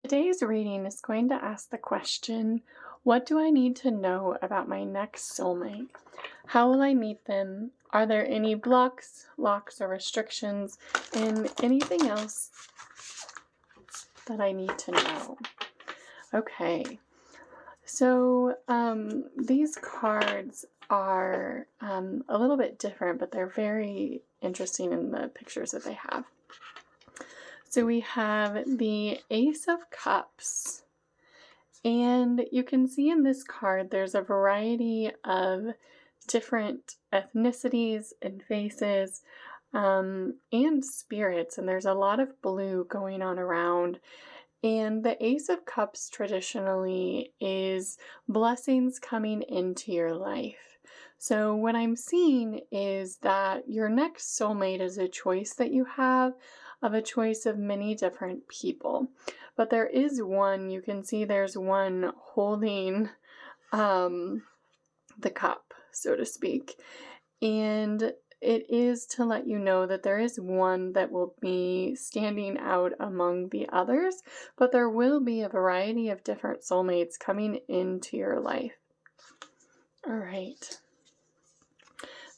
Today's reading is going to ask the question, what do I need to know about my next soulmate? How will I meet them? Are there any blocks, locks, or restrictions? And anything else that I need to know? Okay, so these cards are a little bit different, but they're very interesting in the pictures that they have. So we have the Ace of Cups. And you can see in this card there's a variety of different ethnicities and faces and spirits, and there's a lot of blue going on around. And the Ace of Cups traditionally is blessings coming into your life. So what I'm seeing is that your next soulmate is a choice that you have, of a choice of many different people. But there is one, you can see there's one holding the cup, so to speak. And it is to let you know that there is one that will be standing out among the others, but there will be a variety of different soulmates coming into your life. All right.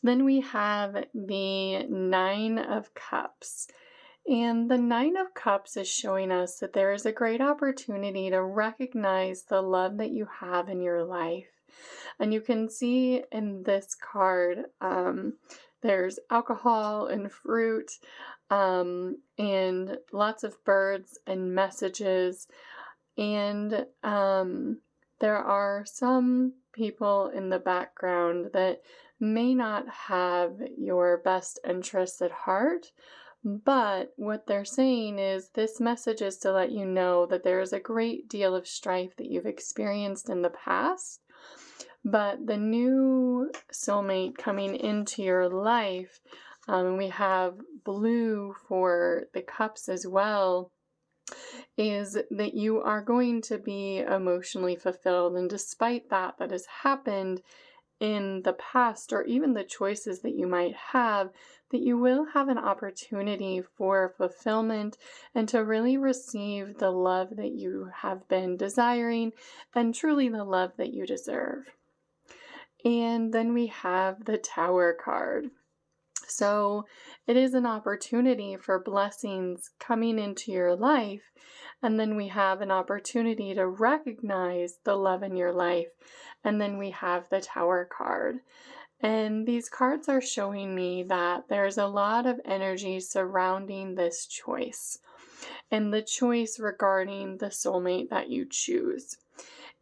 Then we have the Nine of Cups. And the Nine of Cups is showing us that there is a great opportunity to recognize the love that you have in your life. And you can see in this card, there's alcohol and fruit, and lots of birds and messages. And there are some people in the background that may not have your best interests at heart. But what they're saying is this message is to let you know that there is a great deal of strife that you've experienced in the past. But the new soulmate coming into your life, and we have blue for the cups as well, is that you are going to be emotionally fulfilled. And despite that has happened in the past, or even the choices that you might have, that you will have an opportunity for fulfillment and to really receive the love that you have been desiring and truly the love that you deserve. And then we have the Tower card. So it is an opportunity for blessings coming into your life. And then we have an opportunity to recognize the love in your life. And then we have the Tower card. And these cards are showing me that there's a lot of energy surrounding this choice and the choice regarding the soulmate that you choose.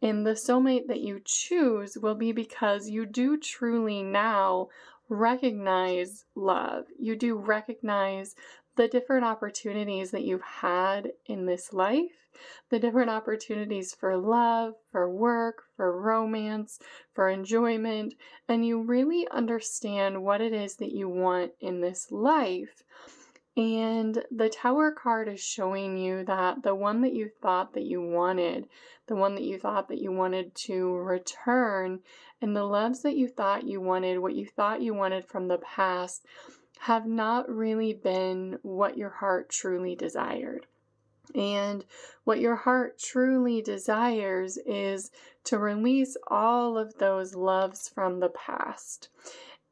And the soulmate that you choose will be because you do truly now recognize love. You do recognize the different opportunities that you've had in this life, the different opportunities for love, for work, for romance, for enjoyment, and you really understand what it is that you want in this life. And the Tower card is showing you that the one that you thought that you wanted, the one that you thought that you wanted to return, and the loves that you thought you wanted, what you thought you wanted from the past, have not really been what your heart truly desired. And what your heart truly desires is to release all of those loves from the past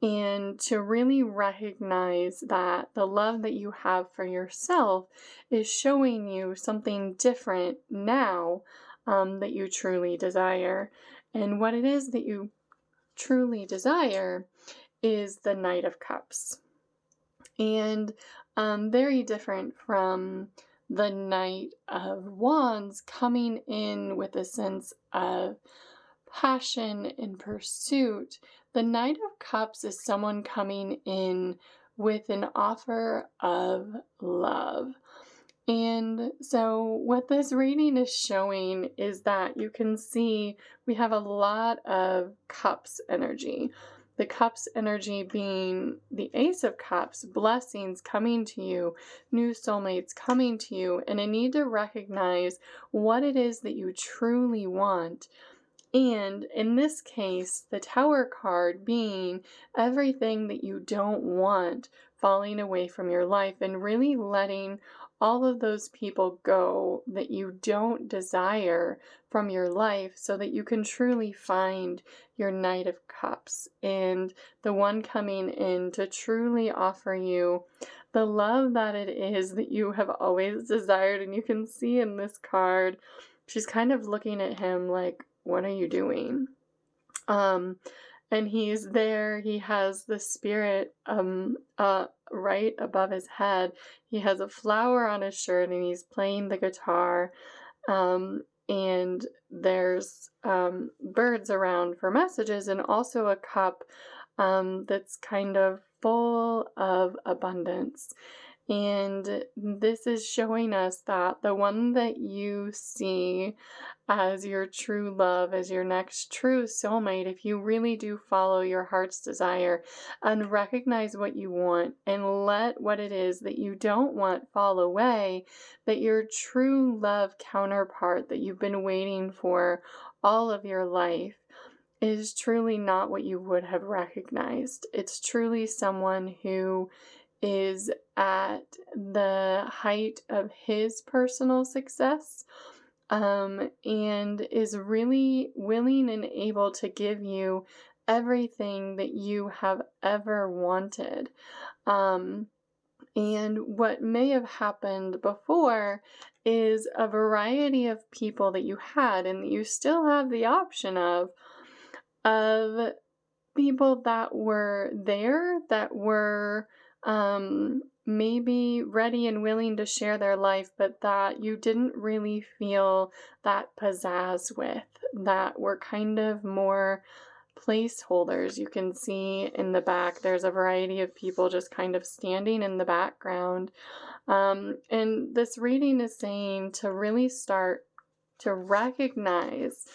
and to really recognize that the love that you have for yourself is showing you something different now that you truly desire. And what it is that you truly desire is the Knight of Cups. And very different from the Knight of Wands, coming in with a sense of passion and pursuit. The Knight of Cups is someone coming in with an offer of love. And so what this reading is showing is that you can see we have a lot of cups energy. The cups energy being the Ace of Cups, blessings coming to you, new soulmates coming to you, and a need to recognize what it is that you truly want. And in this case, the Tower card being everything that you don't want falling away from your life and really letting all of those people go that you don't desire from your life so that you can truly find your Knight of Cups and the one coming in to truly offer you the love that it is that you have always desired. And you can see in this card, she's kind of looking at him like, what are you doing? And he's there, he has the spirit right above his head. He has a flower on his shirt and he's playing the guitar. And there's birds around for messages, and also a cup that's kind of full of abundance. And this is showing us that the one that you see as your true love, as your next true soulmate, if you really do follow your heart's desire and recognize what you want and let what it is that you don't want fall away, that your true love counterpart that you've been waiting for all of your life is truly not what you would have recognized. It's truly someone who is at the height of his personal success, and is really willing and able to give you everything that you have ever wanted. And what may have happened before is a variety of people that you had and that you still have the option of people that were there, that were maybe ready and willing to share their life, but that you didn't really feel that pizzazz with, that were kind of more placeholders. You can see in the back, there's a variety of people just kind of standing in the background. And this reading is saying to really start to recognize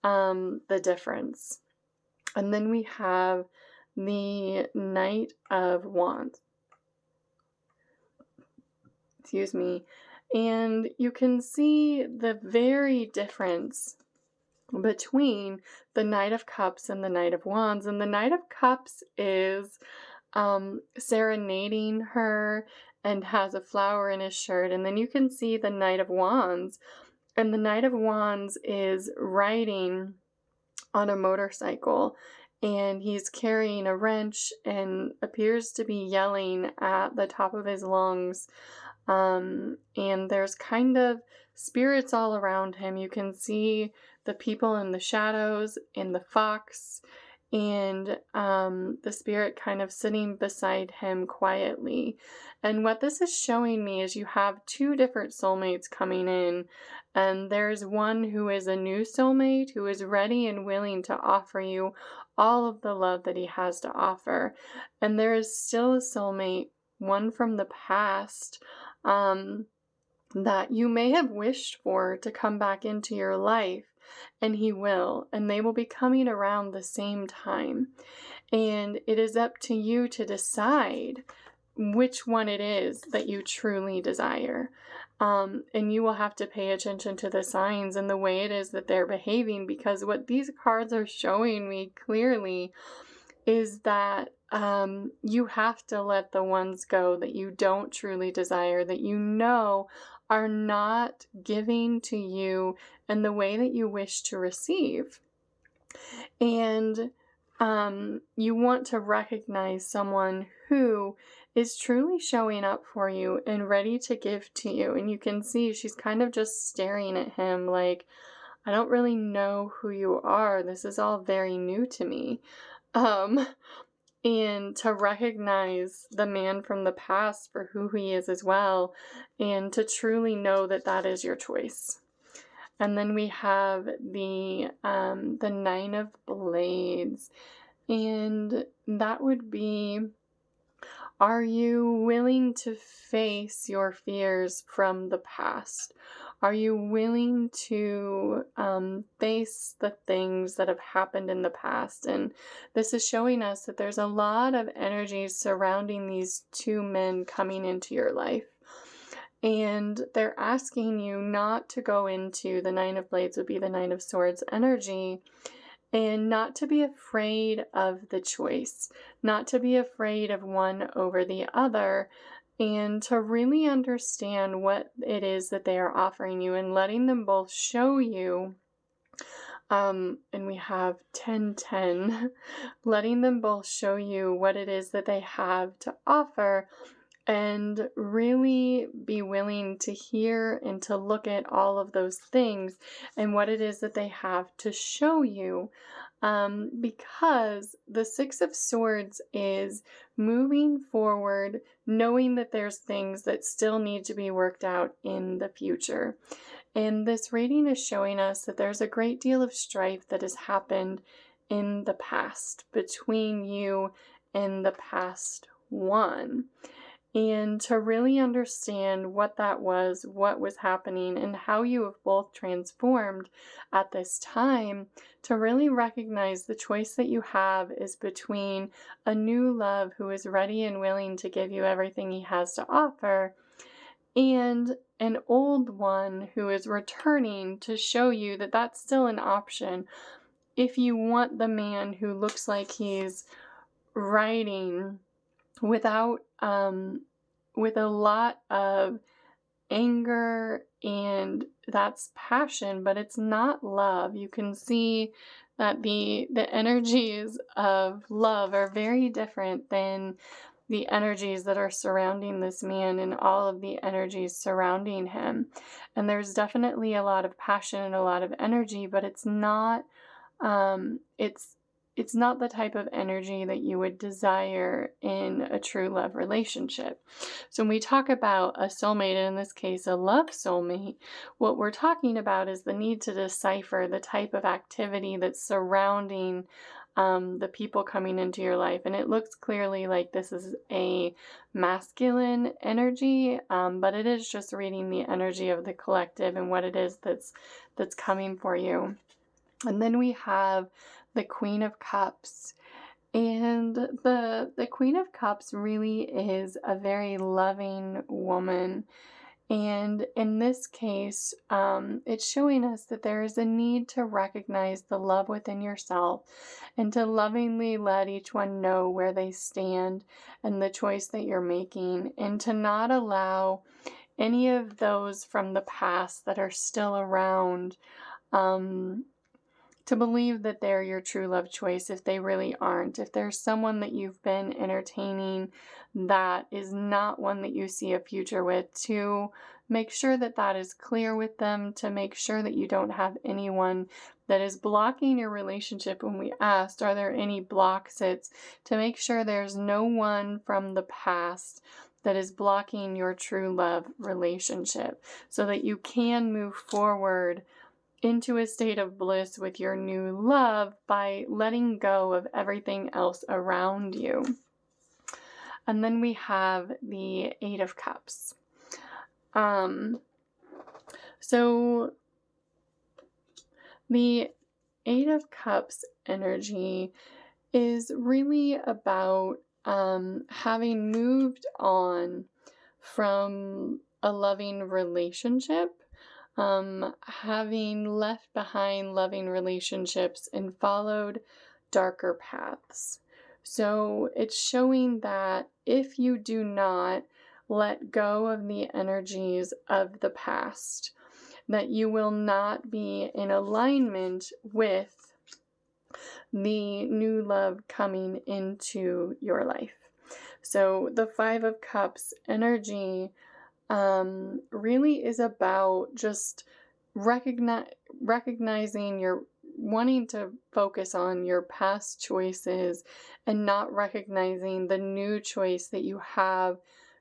the difference. And then we have the Knight of Wands. Excuse me. And you can see the very difference between the Knight of Cups and the Knight of Wands. And the Knight of Cups is serenading her and has a flower in his shirt. And then you can see the Knight of Wands. And the Knight of Wands is riding on a motorcycle, and he's carrying a wrench and appears to be yelling at the top of his lungs. And there's kind of spirits all around him. You can see the people in the shadows and the fox, and the spirit kind of sitting beside him quietly. And what this is showing me is you have two different soulmates coming in, and there's one who is a new soulmate who is ready and willing to offer you all of the love that he has to offer. And there is still a soulmate, one from the past, that you may have wished for to come back into your life, and he will, and they will be coming around the same time. And it is up to you to decide which one it is that you truly desire. And you will have to pay attention to the signs and the way it is that they're behaving, because what these cards are showing me clearly is that you have to let the ones go that you don't truly desire, that you know are not giving to you in the way that you wish to receive. And you want to recognize someone who is truly showing up for you and ready to give to you. And you can see she's kind of just staring at him like, I don't really know who you are. This is all very new to me. And to recognize the man from the past for who he is as well, and to truly know that that is your choice. And then we have the Nine of Blades, and that would be, are you willing to face your fears from the past? Are you willing to face the things that have happened in the past? And this is showing us that there's a lot of energies surrounding these two men coming into your life. And they're asking you not to go into, the Nine of Blades would be the Nine of Swords energy, and not to be afraid of the choice, not to be afraid of one over the other, and to really understand what it is that they are offering you and letting them both show you. And we have 10-10, letting them both show you what it is that they have to offer, and really be willing to hear and to look at all of those things and what it is that they have to show you. Because the Six of Swords is moving forward, knowing that there's things that still need to be worked out in the future. And this reading is showing us that there's a great deal of strife that has happened in the past between you and the past one. And to really understand what that was, what was happening, and how you have both transformed at this time, to really recognize the choice that you have is between a new love who is ready and willing to give you everything he has to offer, and an old one who is returning to show you that that's still an option. If you want the man who looks like he's writing without, with a lot of anger, and that's passion, but it's not love. You can see that the energies of love are very different than the energies that are surrounding this man and all of the energies surrounding him. And there's definitely a lot of passion and a lot of energy, but it's not it's not the type of energy that you would desire in a true love relationship. So when we talk about a soulmate, and in this case a love soulmate, what we're talking about is the need to decipher the type of activity that's surrounding the people coming into your life. And it looks clearly like this is a masculine energy, but it is just reading the energy of the collective and what it is that's coming for you. And then we have the Queen of Cups. And the Queen of Cups really is a very loving woman. And in this case, it's showing us that there is a need to recognize the love within yourself and to lovingly let each one know where they stand and the choice that you're making, and to not allow any of those from the past that are still around to believe that they're your true love choice if they really aren't. If there's someone that you've been entertaining that is not one that you see a future with, to make sure that that is clear with them, to make sure that you don't have anyone that is blocking your relationship. When we asked, are there any block sits, to make sure there's no one from the past that is blocking your true love relationship, so that you can move forward into a state of bliss with your new love by letting go of everything else around you. And then we have the Eight of Cups. So the Eight of Cups energy is really about having moved on from a loving relationship, having left behind loving relationships and followed darker paths. So it's showing that if you do not let go of the energies of the past, that you will not be in alignment with the new love coming into your life. So the Five of Cups energy really is about just recognizing your wanting to focus on your past choices and not recognizing the new choice that you have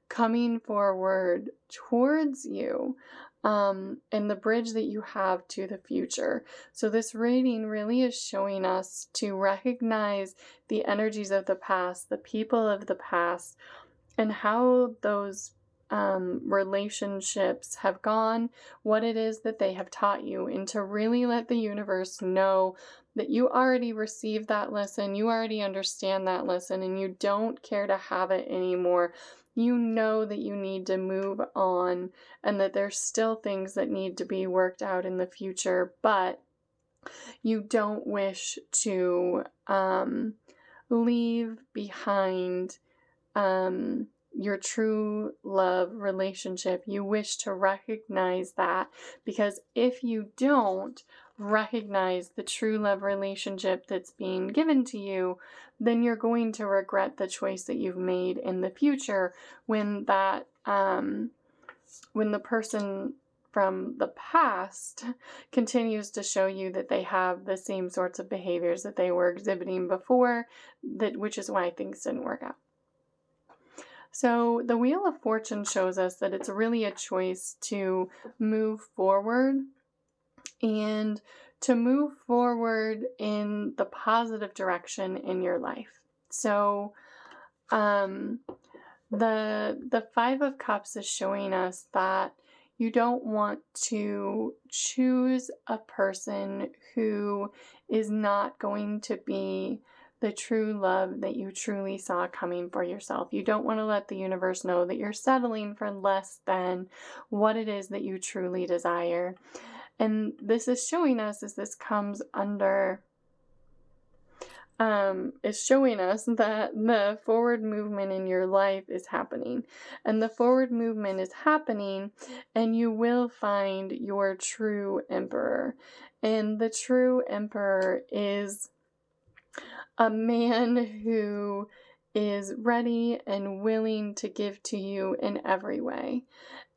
coming forward towards you, and the bridge that you have to the future. So this reading really is showing us to recognize the energies of the past, the people of the past, and how those relationships have gone, what it is that they have taught you, and to really let the universe know that you already received that lesson, you already understand that lesson, and you don't care to have it anymore. You know that you need to move on and that there's still things that need to be worked out in the future, but you don't wish to leave behind your true love relationship. You wish to recognize that, because if you don't recognize the true love relationship that's being given to you, then you're going to regret the choice that you've made in the future when that when the person from the past continues to show you that they have the same sorts of behaviors that they were exhibiting before, which is why things didn't work out. So the Wheel of Fortune shows us that it's really a choice to move forward, and to move forward in the positive direction in your life. So the Five of Cups is showing us that you don't want to choose a person who is not going to be the true love that you truly saw coming for yourself. You don't want to let the universe know that you're settling for less than what it is that you truly desire. And this is showing us, as this comes under, is showing us that the forward movement in your life is happening. And the forward movement is happening, and you will find your true emperor. And the true emperor is a man who is ready and willing to give to you in every way.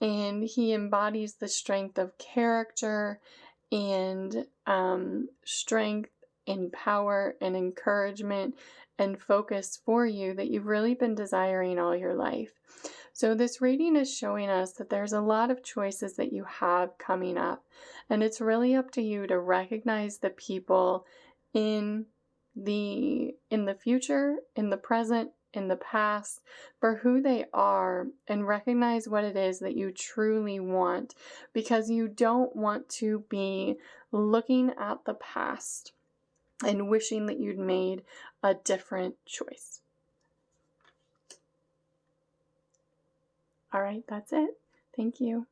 And he embodies the strength of character and strength and power and encouragement and focus for you that you've really been desiring all your life. So this reading is showing us that there's a lot of choices that you have coming up, and it's really up to you to recognize the people in the future, in the present, in the past, for who they are, and recognize what it is that you truly want, because you don't want to be looking at the past and wishing that you'd made a different choice. All right, that's it. Thank you.